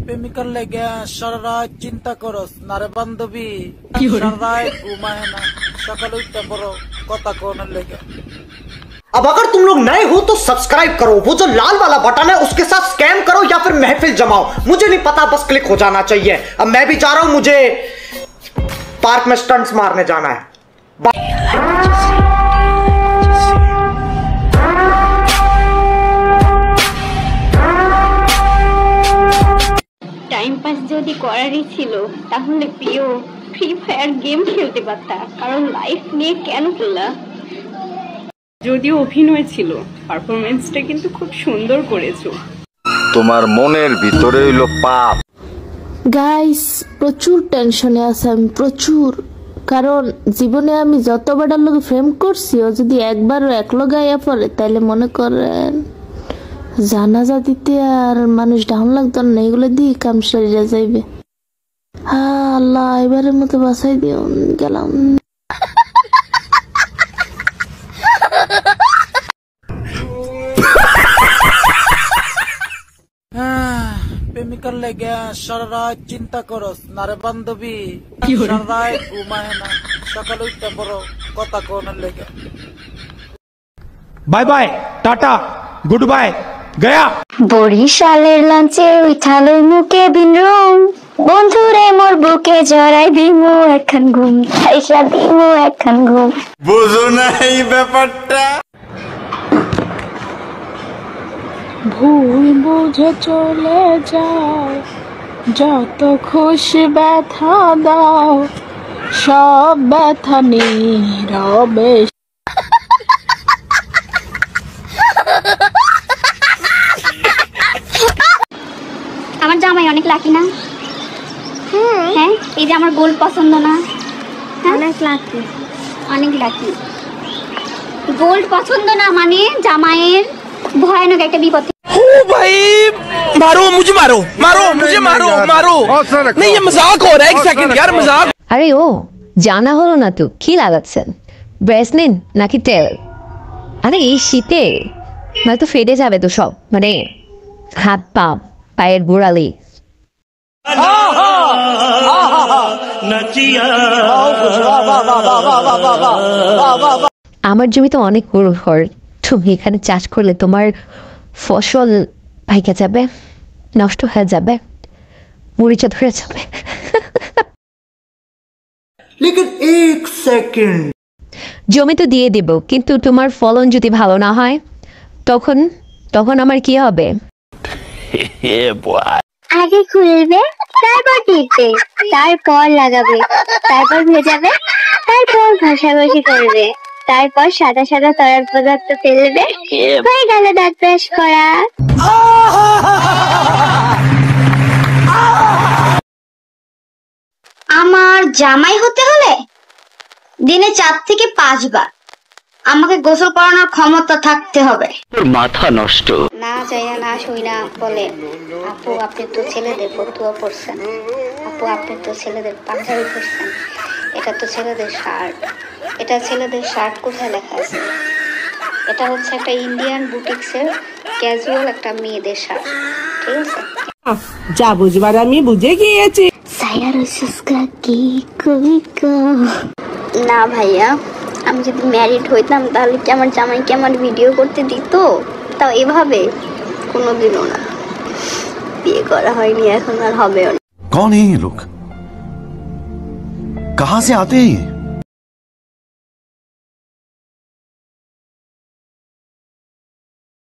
প্রেমিকার লেগে সারা রাত চিন্তা করস না রে বান্ধবী, সারা রাত ঘুমায় না, সকালে উঠতে বড় কথা কোনের লেগে। अब अगर तुम लोग नए हो तो सब्सक्राइब करो, वो जो लाल वाला बटन है उसके साथ स्कैम करो या फिर महफिल जमाओ, मुझे नहीं पता, बस क्लिक हो जाना चाहिए। अब मैं भी जा रहा हूं, मुझे पार्क में स्टंट्स मारने जाना है। টাইম পাস যদি করারই ছিল তাহলে প্রিয় ফ্রি ফায়ার গেম খেলতে পারতা, কারণ লাইফ নিয়ে কেন করলা? যদিও অভিনয় ছিল, পারফরমেন্সটা কিন্তু খুব সুন্দর করেছো। তোমার মনের ভিতরে হইলো পাপ। গাইস, প্রচুর টেনশনে আছে আমি, প্রচুর। কারণ জীবনে আমি যতবার লোক ফ্রেম করছি, ও যদি একবারও এক লগাইয়া পড়ে তাহলে মনে করেন জানাজা দিতে আর মানুষ ডাউন লাগতো না, এগুলো দিয়ে কাম সারিয়া যাইবে। হ্যাঁ আল্লাহ, এবারের মতো বাঁচাই দিও, গেলাম। প্রেমিকার লেগে সারা রাত চিন্তা করস না রে বান্ধবী, সারা রাত ঘুমায় না, সকালে উঠতে বড় কথা কোনের লেগে। Bye bye, tata, good bye, Gaya. বরিশালের লাঞ্চে উঠালই মুখে বিনরুম, বন্ধুরে মোর বুকে জড়াই দিমু এখন ঘুম, খাইসা দিমু এখন ঘুম। বুঝো না এই ব্যাপারটা? ভুল বুঝে চলে যাও, যত খুশি ব্যথা দাও, সব ব্যথা নীরবে। আমার জামাই অনেক লাকি না? হ্যাঁ, এই যে আমার গোল পছন্দ না? অনেক লাকি, অনেক লাকি। গোল্ড পছন্দ না মানে জামাইয়ের ভয়ানক একটা বিপদ। ओ भाई, मारो मुझे, मारो मारो मुझे, मारो मारो। नहीं, ये मजाक हो रहा है, एक सेकंड यार, मजाक। আরে ও জানা হলো না তো, কি লাগাচ্ছেন? ব্রেসলেট নাকি তেল? আরে এই শীতে মানে তো ফেটে যাবে তো সব, মানে হাত পা, পায়ের গোড়ালি। আমার জমিতে অনেক উর্বর, তুমি এখানে চাষ করলে তোমার ফসল পাইকে যাবে, নষ্ট হয়ে যাবে, মরিচা ধরে যাবে। लेकिन एक सेकंड, জমি তো দিয়ে দেব, কিন্তু তোমার ফলন যদি ভালো না হয় তখন তখন আমার কি হবে? আগে খুলবে, তারপর টিপবে, তারপর লাগাবে, তারপর ভেজাবে, তারপর ঘষাঘষি করবে, তারপর সাদা সাদা তরল পদার্থ ফেলবে, হয়ে গেল দাঁত ব্রাশ করা। আমার জামাই হতে হলে দিনে 4 থেকে 5 বার আমাকে গোসল করানোর ক্ষমতা থাকতে হবে। মাথা নষ্ট। না চাইনা না শুই না বলে, আপু আপনি তো ছেলেদের ফতুয়া পরছেন, আপু আপনি তো ছেলেদের পাঞ্জাবি পরছেন, এটা তো ছেলেদের শার্ট, এটা ছেলেদের শার্ট কোথায় লেখা আছে? এটা হচ্ছে একটা ইন্ডিয়ান বুটিক্সের ক্যাজুয়াল একটা মেয়েদের শার্ট, ঠিক আছে? যা বুঝবার আমি বুঝে গিয়েছি। না ভাইয়া, আমি যদি ম্যারিড হইতাম তাহলে কি আমার জামাইকে আমার ভিডিও করতে দিত? তাও এভাবে কোনোদিনও না। বিয়ে করা হয়নি, এখন আর হবেও না। कौन है ये लोग? कहां से आते हैं?